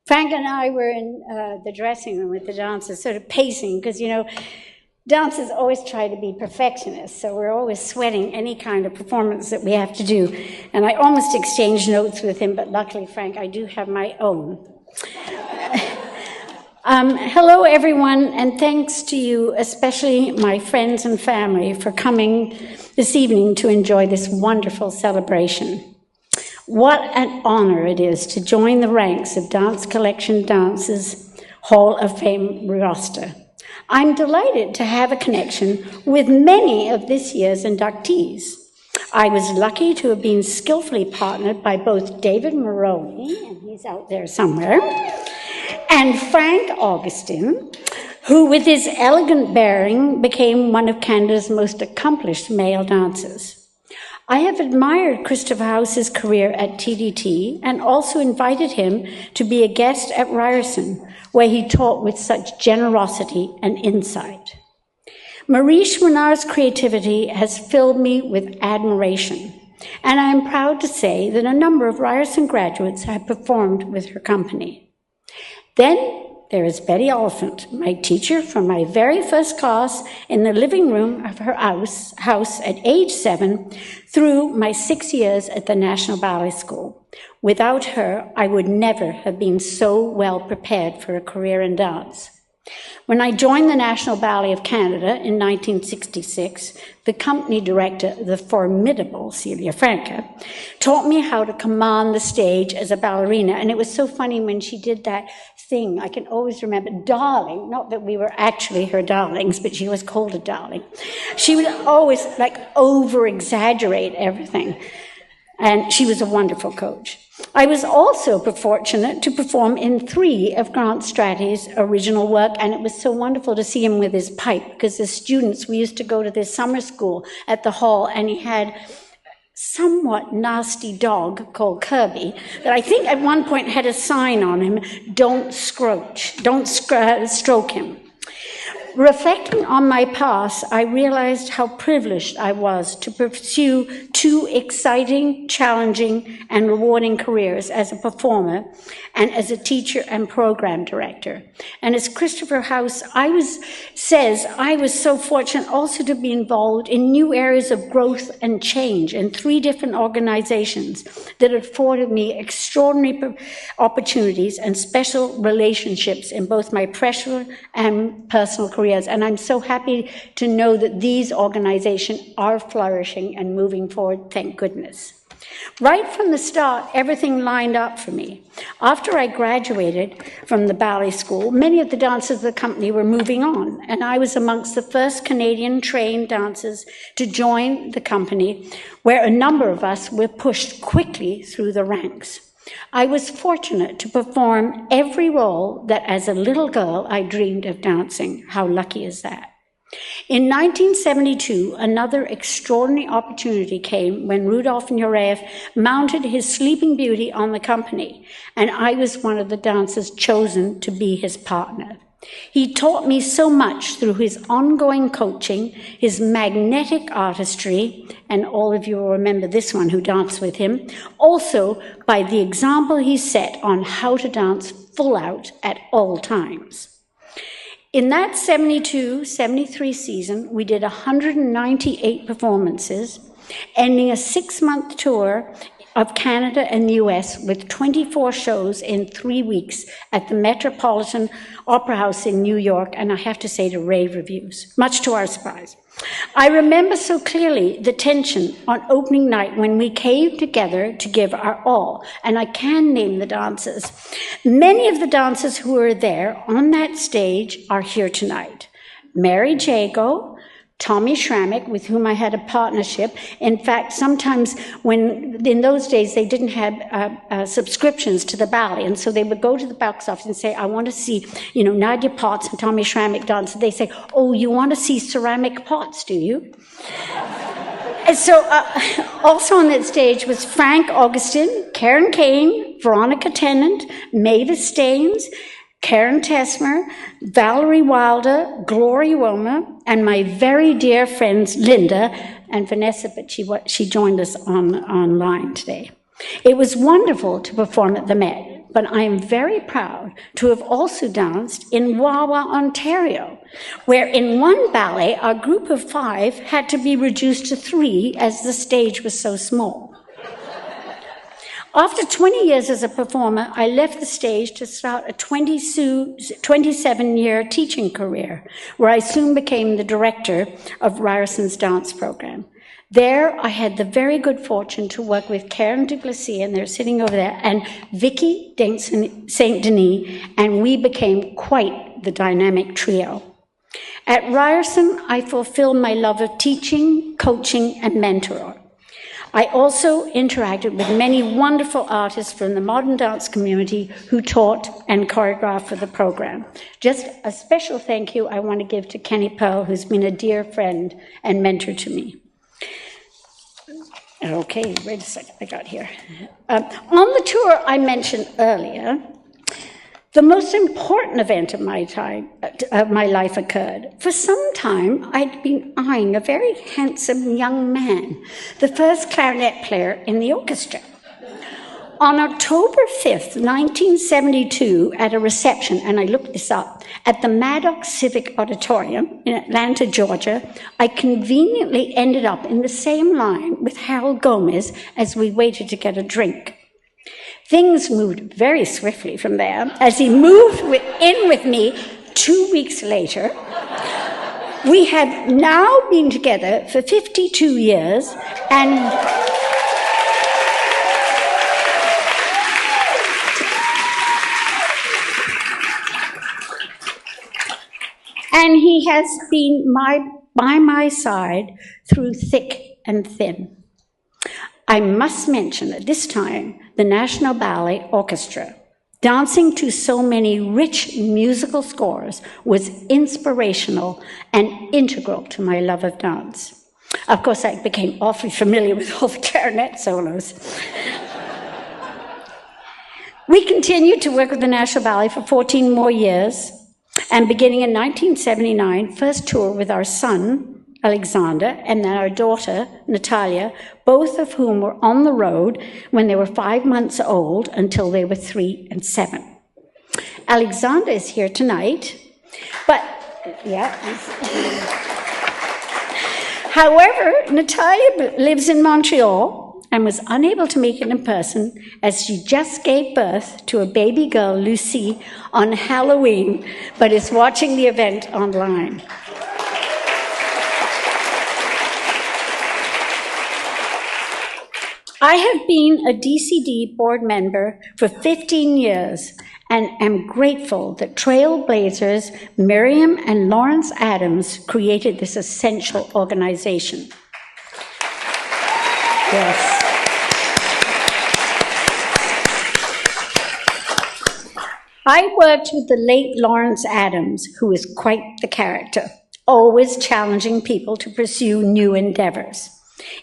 Frank and I were in the dressing room with the dancers, sort of pacing, because, dancers always try to be perfectionists, so we're always sweating any kind of performance that we have to do. And I almost exchanged notes with him, but luckily, Frank, I do have my own. Hello, everyone, and thanks to you, especially my friends and family, for coming this evening to enjoy this wonderful celebration. What an honor it is to join the ranks of Dance Collection Dance's Hall of Fame roster. I'm delighted to have a connection with many of this year's inductees. I was lucky to have been skillfully partnered by both David Maroney, and he's out there somewhere, and Frank Augustin, who with his elegant bearing became one of Canada's most accomplished male dancers. I have admired Christopher House's career at TDT and also invited him to be a guest at Ryerson, where he taught with such generosity and insight. Marie Chouinard's creativity has filled me with admiration, and I am proud to say that a number of Ryerson graduates have performed with her company. Then there is Betty Oliphant, my teacher from my very first class in the living room of her house at age 7 through my 6 years at the National Ballet School. Without her, I would never have been so well prepared for a career in dance. When I joined the National Ballet of Canada in 1966, the company director, the formidable Celia Franca, taught me how to command the stage as a ballerina. And it was so funny when she did that thing, I can always remember, darling, not that we were actually her darlings, but she was called a darling. She would always over-exaggerate everything. And she was a wonderful coach. I was also fortunate to perform in 3 of Grant Stratty's original work, and it was so wonderful to see him with his pipe, because as students, we used to go to this summer school at the hall, and he had a somewhat nasty dog called Kirby that I think at one point had a sign on him, don't stroke him. Reflecting on my past, I realized how privileged I was to pursue 2 exciting, challenging, and rewarding careers as a performer and as a teacher and program director. And as Christopher House says, I was so fortunate also to be involved in new areas of growth and change in 3 different organizations that afforded me extraordinary opportunities and special relationships in both my professional and personal careers. And I'm so happy to know that these organizations are flourishing and moving forward, thank goodness. Right from the start, everything lined up for me. After I graduated from the ballet school, many of the dancers of the company were moving on, and I was amongst the first Canadian trained dancers to join the company, where a number of us were pushed quickly through the ranks. I was fortunate to perform every role that as a little girl I dreamed of dancing. How lucky is that? In 1972, another extraordinary opportunity came when Rudolf Nureyev mounted his Sleeping Beauty on the company, and I was one of the dancers chosen to be his partner. He taught me so much through his ongoing coaching, his magnetic artistry, and all of you will remember this one who danced with him, also by the example he set on how to dance full out at all times. In that 72-73 season, we did 198 performances, ending a 6-month tour of Canada and the US with 24 shows in 3 weeks at the Metropolitan Opera House in New York, and I have to say to rave reviews, much to our surprise. I remember so clearly the tension on opening night when we came together to give our all, and I can name the dancers. Many of the dancers who were there on that stage are here tonight. Mary Jago, Tommy Schrammick, with whom I had a partnership. In fact, sometimes in those days, they didn't have subscriptions to the ballet, and so they would go to the box office and say, I want to see, Nadia Potts and Tommy Schrammick dance. And they say, oh, you want to see ceramic pots, do you? And so also on that stage was Frank Augustin, Karen Kane, Veronica Tennant, Mavis Staines, Karen Tesmer, Valerie Wilder, Gloria Wilmer, and my very dear friends Linda and Vanessa, but she joined us online today. It was wonderful to perform at the Met. but I am very proud to have also danced in Wawa, Ontario, where in one ballet, our group of 5 had to be reduced to 3 as the stage was so small. After 20 years as a performer, I left the stage to start a 27-year teaching career, where I soon became the director of Ryerson's dance program. There, I had the very good fortune to work with Karen Duplessis, and they're sitting over there, and Vicky St. Denis, and we became quite the dynamic trio. At Ryerson, I fulfilled my love of teaching, coaching, and mentoring. I also interacted with many wonderful artists from the modern dance community who taught and choreographed for the program. Just a special thank you I want to give to Kenny Pearl, who's been a dear friend and mentor to me. Okay, wait a second, I got here. On the tour I mentioned earlier, the most important event of my life occurred. For some time, I'd been eyeing a very handsome young man, the first clarinet player in the orchestra. On October 5th, 1972, at a reception, and I looked this up, at the Maddox Civic Auditorium in Atlanta, Georgia, I conveniently ended up in the same line with Harold Gomez as we waited to get a drink. Things moved very swiftly from there as he moved in with me 2 weeks later. We have now been together for 52 years, and he has been by my side through thick and thin. I must mention at this time the National Ballet Orchestra. Dancing to so many rich musical scores was inspirational and integral to my love of dance. Of course, I became awfully familiar with all the clarinet solos. We continued to work with the National Ballet for 14 more years, and beginning in 1979, first tour with our son, Alexander, and then our daughter, Natalia, both of whom were on the road when they were 5 months old until they were 3 and 7. Alexander is here tonight, but, yeah. However, Natalia lives in Montreal and was unable to make it in person as she just gave birth to a baby girl, Lucy, on Halloween, but is watching the event online. I have been a DCD board member for 15 years and am grateful that trailblazers Miriam and Lawrence Adams created this essential organization. Yes. I worked with the late Lawrence Adams, who is quite the character, always challenging people to pursue new endeavors.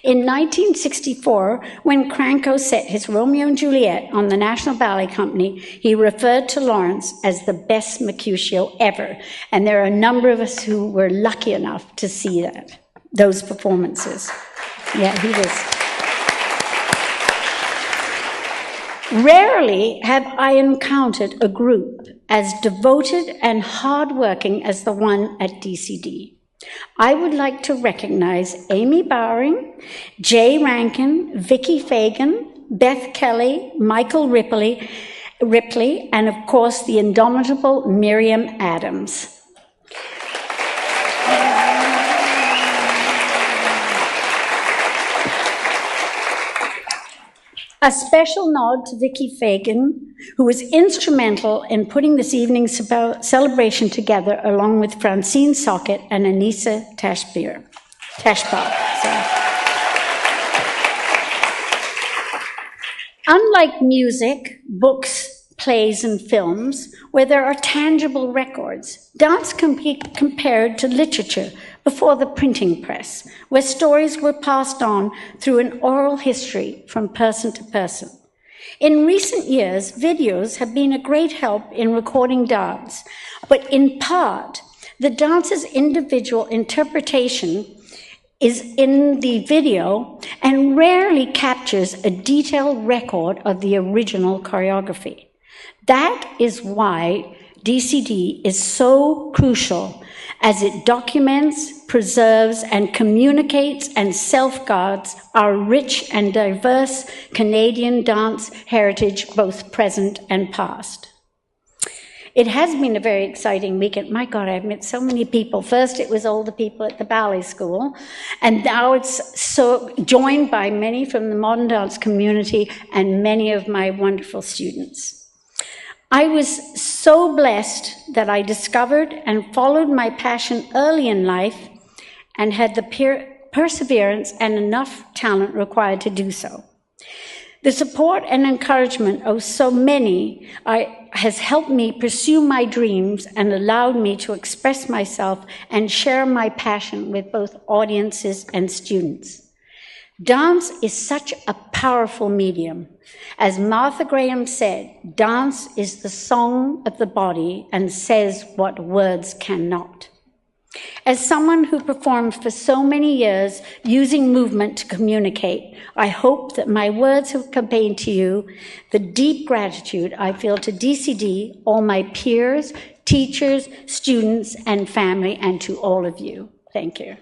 In 1964, when Cranko set his Romeo and Juliet on the National Ballet Company, he referred to Lawrence as the best Mercutio ever, and there are a number of us who were lucky enough to see those performances. Yeah, he was. Rarely have I encountered a group as devoted and hardworking as the one at DCD. I would like to recognize Amy Bowering, Jay Rankin, Vicky Fagan, Beth Kelly, Michael Ripley, and of course the indomitable Miriam Adams. A special nod to Vicky Fagan, who was instrumental in putting this evening's celebration together, along with Francine Socket and Anissa Tashbach. Unlike music, books, plays, and films, where there are tangible records, dance can be compared to literature before the printing press, where stories were passed on through an oral history from person to person. In recent years, videos have been a great help in recording dance, but in part, the dance's individual interpretation is in the video and rarely captures a detailed record of the original choreography. That is why DCD is so crucial, as it documents, preserves, and communicates and safeguards our rich and diverse Canadian dance heritage, both present and past. It has been a very exciting weekend. My God, I've met so many people. First, it was all the people at the ballet school, and now it's so joined by many from the modern dance community and many of my wonderful students. I was so blessed that I discovered and followed my passion early in life and had the perseverance and enough talent required to do so. The support and encouragement of so many has helped me pursue my dreams and allowed me to express myself and share my passion with both audiences and students. Dance is such a powerful medium. As Martha Graham said, dance is the song of the body and says what words cannot. As someone who performed for so many years using movement to communicate, I hope that my words have conveyed to you the deep gratitude I feel to DCD, all my peers, teachers, students, and family, and to all of you. Thank you.